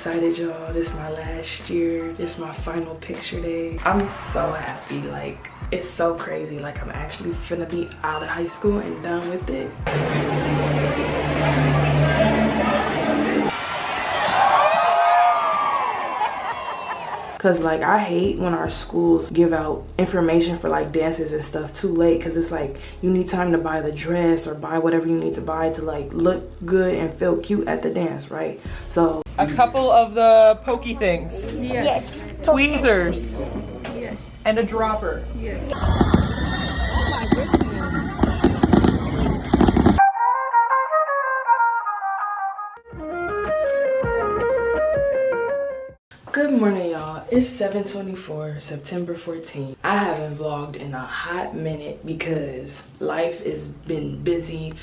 excited, y'all. This is my last year. This is my final picture day. I'm so happy. Like, it's so crazy. Like, I'm actually finna be out of high school and done with it. Cause like I hate when our schools give out information for like dances and stuff too late, cause it's like you need time to buy the dress or buy whatever you need to buy to like look good and feel cute at the dance, right? So a couple of the pokey things. Yes. Tweezers. Yes. And a dropper. Yes. good morning, y'all. It's 7:24, September 14th. I haven't vlogged in a hot minute because life has been busy.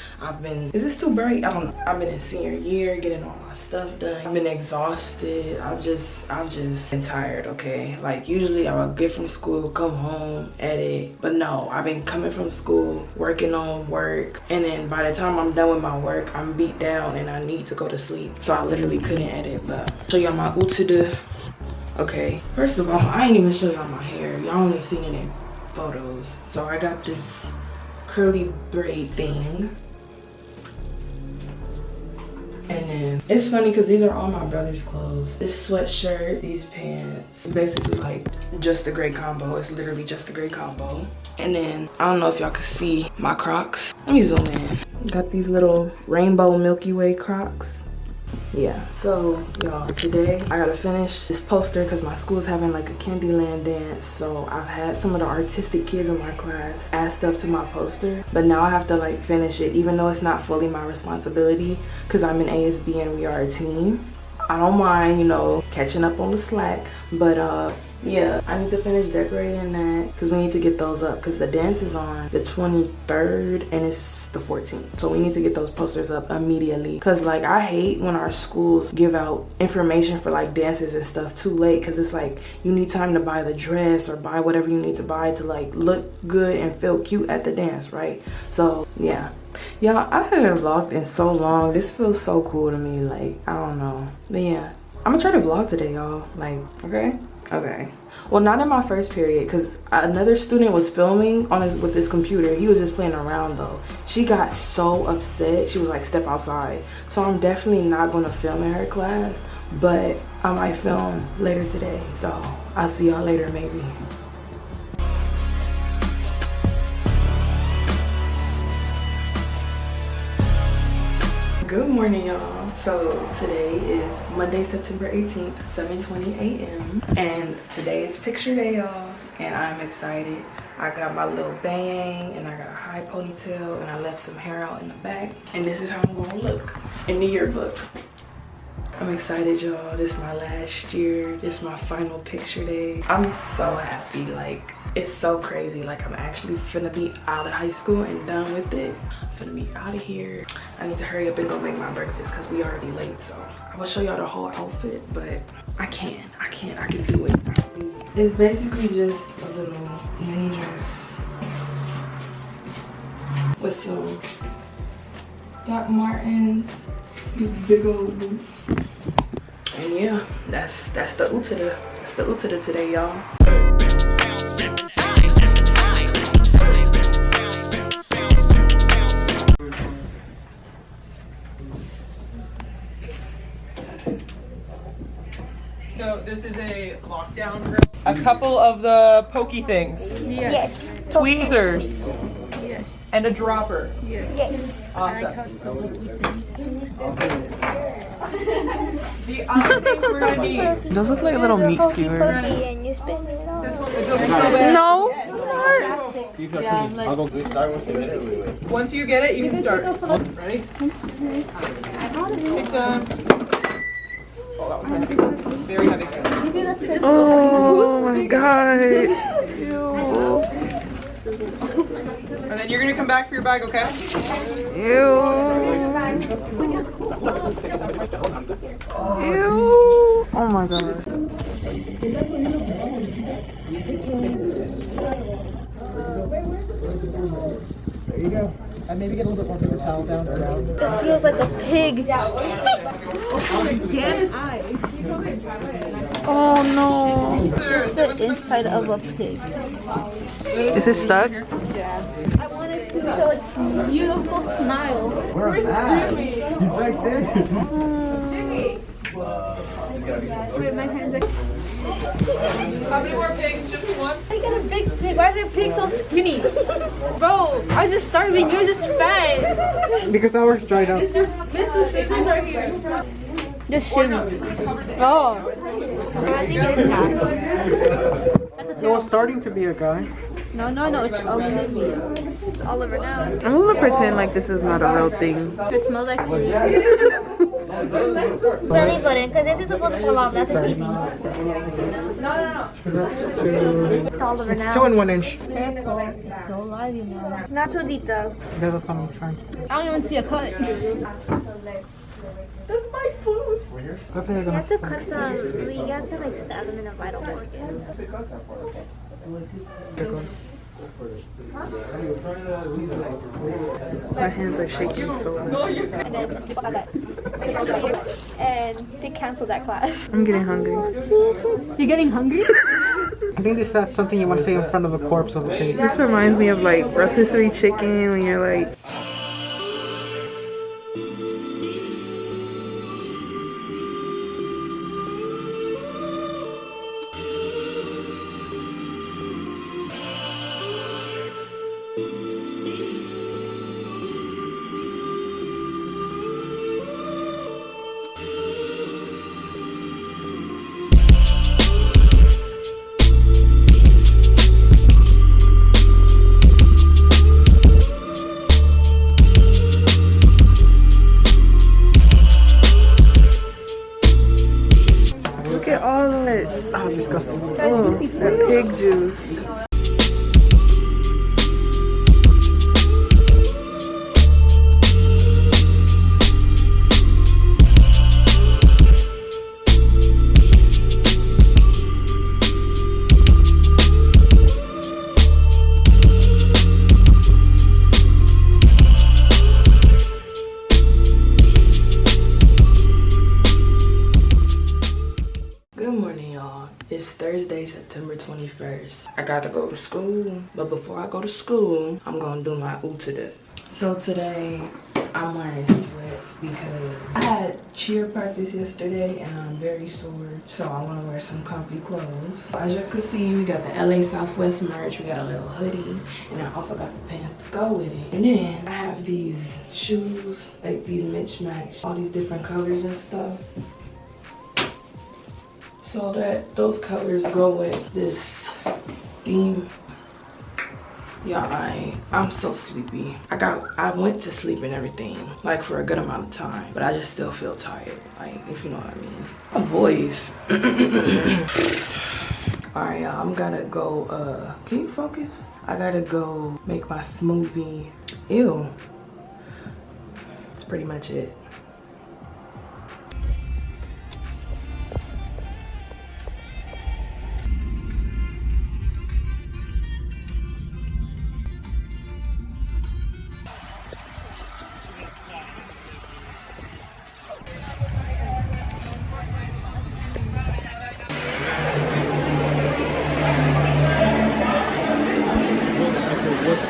is this too bright? I don't know. I've been in senior year getting all my stuff done. I've been exhausted. I've just been tired, okay? Like usually I would get from school, come home, edit. But no, I've been coming from school, working on work. And then by the time I'm done with my work, I'm beat down and I need to go to sleep. So I literally couldn't edit, but I'll show y'all my utuda. Okay, first of all, I ain't even show y'all my hair. Y'all only seen it in photos. So I got this curly braid thing. And then it's funny because these are all my brother's clothes. This sweatshirt, these pants, it's basically like just a gray combo. It's literally just a gray combo. And then I don't know if y'all can see my Crocs. Let me zoom in. Got these little rainbow Milky Way Crocs. Yeah, so y'all, today I gotta finish this poster because my school's having like a Candyland dance. So I've had some of the artistic kids in my class add stuff to my poster, but now I have to like finish it, even though it's not fully my responsibility because I'm in ASB and we are a team. I don't mind, you know, catching up on the slack, but yeah, I need to finish decorating that because we need to get those up because the dance is on the 23rd and it's the 14th. So we need to get those posters up immediately because like I hate when our schools give out information for like dances and stuff too late because it's like you need time to buy the dress or buy whatever you need to buy to like look good and feel cute at the dance, right? So yeah. Y'all, I haven't vlogged in so long. This feels so cool to me. Like, I don't know. But yeah, I'm gonna try to vlog today, y'all. Like, okay. Well, not in my first period because another student was filming on with his computer. He was just playing around though. She got so upset. She was like, step outside. So I'm definitely not gonna film in her class, but I might film later today. So I'll see y'all later maybe. Good morning, y'all. So today is Monday, September 18th, 7:20 a.m. and today is picture day, y'all, and I'm excited. I got my little bang and I got a high ponytail and I left some hair out in the back, and this is how I'm gonna look in the yearbook. I'm excited, y'all. This is my last year. This is my final picture day. I'm so happy. Like, it's so crazy. Like, I'm actually finna be out of high school and done with it. I'm finna be out of here. I need to hurry up and go make my breakfast because we already late. So I will show y'all the whole outfit, but I can do it. It's basically just a little mini dress with some Doc Martens, these big old boots. And yeah, that's the utuda. That's the utuda today, y'all. So this is a lockdown drill. A couple of the pokey things. Yes. Tweezers. Yes. And a dropper. Yes. Awesome. I like how it's the pokey thing. The other things we're gonna need. Those look like little meat skewers. This one, it doesn't smell bad. No. I'll go start with it. Once you get it, you can start. Ready? It's oh, that was heavy. Very heavy. Oh my god. Ew. And then you're gonna come back for your bag, okay? Ew. Ew. Oh my god. There you go. And maybe get a little bit more paper towel down around. It feels like a pig. Oh no. It's the inside of a pig. Is it stuck? I wanted to show its beautiful smile. Where's that? He's back there. Wait, my hands are... How many more pigs? Just one? I got a big pig. Why is your pig so skinny? Bro, I was just starving. You're just fat. Because ours dried up. Miss the scissors are here. Just shimmy. Oh. I think it's not. That's a It was starting to be a guy. No, it's Olivia. It's Oliver now. I'm gonna pretend like this is not a real thing. It smells like belly button, because this is supposed to fall off. That's a PB. No. It's Oliver now. It's 2 and 1 inch. Careful. It's so lively now. Not too deep though. Yeah, that's what I'm trying to do. I don't even see a cut. That's my food. Definitely You gonna. have to cut them. You have to like stab them in a vital organ. My hands are shaking so much. And then people got that. And they canceled that class. I'm getting hungry. You're getting hungry? I think that's something you want to say in front of the corpse of a pig. This reminds me of like rotisserie chicken when you're like... Look at all of it. Oh, disgusting. Oh, that pig juice. Good morning, y'all. It's Thursday, September 21st. I gotta go to school, but before I go to school, I'm gonna do my today. So today, I'm wearing sweats because I had cheer practice yesterday and I'm very sore, so I wanna wear some comfy clothes. As you can see, we got the LA Southwest merch, we got a little hoodie, and I also got the pants to go with it. And then I have these shoes, like these mismatched, all these different colors and stuff, so that those colors go with this theme. Yeah, I'm so sleepy. I went to sleep and everything, like for a good amount of time, but I just still feel tired, like, if you know what I mean. My voice. Alright, y'all, I'm gonna go, can you focus? I gotta go make my smoothie. Ew. That's pretty much it.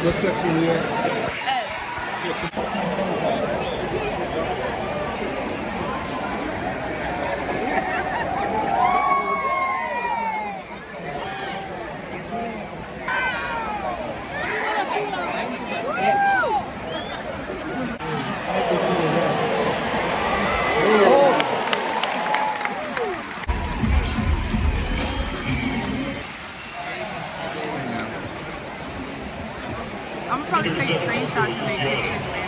What section are you at? I'm gonna probably take screenshots and make pictures later.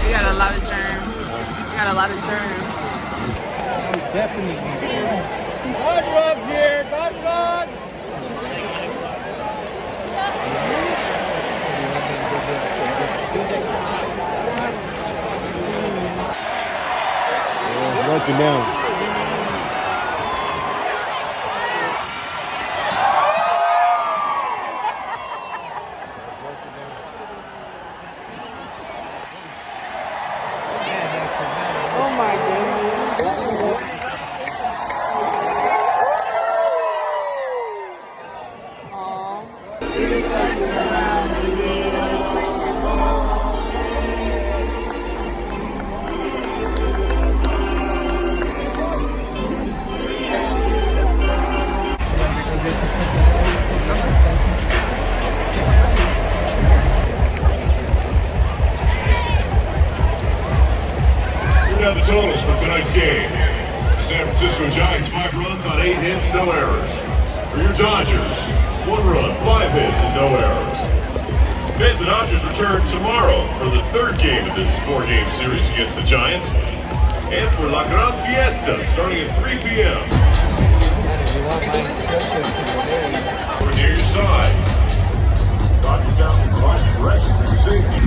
We got a lot of germs. We got a lot of germs. Definitely. Dog dogs here, dog dogs. working down. Oh my goodness. The totals for tonight's game. The San Francisco Giants, 5 runs on 8 hits, no errors. For your Dodgers, 1 run, 5 hits, and no errors. As the Dodgers return tomorrow for the 3rd game of this 4-game series against the Giants. And for La Gran Fiesta, starting at 3 p.m. Over near your side. Dodgers down to providing rest for your safety.